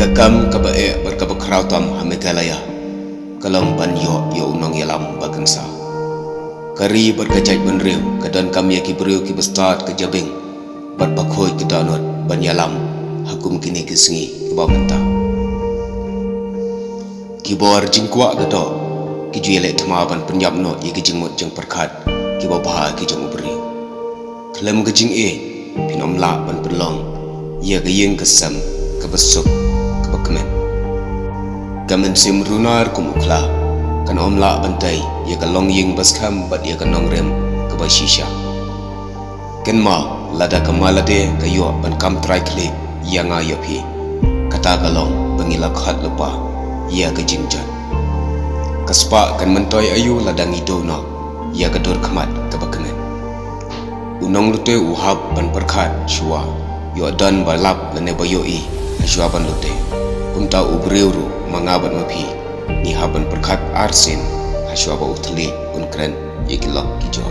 Gagam kabae berkabakrautam hamegalaya kalam banyo yo unong yalam bagangsa kari berkajai benriu kadan kami ki beriu ki bestad ke jabing berbakhoi ke danot banyalam hakum kini kesengi ke bawanta ki bawar jingkwa gado ki juele tamaban penyapno ye ki jingmot jeng perkhat ki babaha ki jeng beriu kelam ke jing pinom la ban pelong ye ke yeng kesam ke besuk ke bakmen gamen sim runar kumukla kan omla bantai ye ka long ying baskam bat ye ka nong rem ka ba shisha ken ma lada kamalade ka yo ban kam try kle yanga yopi kata ka long bangila khat lupa ye ka jingjan kaspa kan mentoy ayu ladang ido no ye ka dor khamat ka bakmen unong lute uhab ban perkhat shua yo dan balap lane bayo shua ban lute kumta ubreuru mangaban mapi ni haban perkhat arsin haswa ba uthli unkren yekilok kijor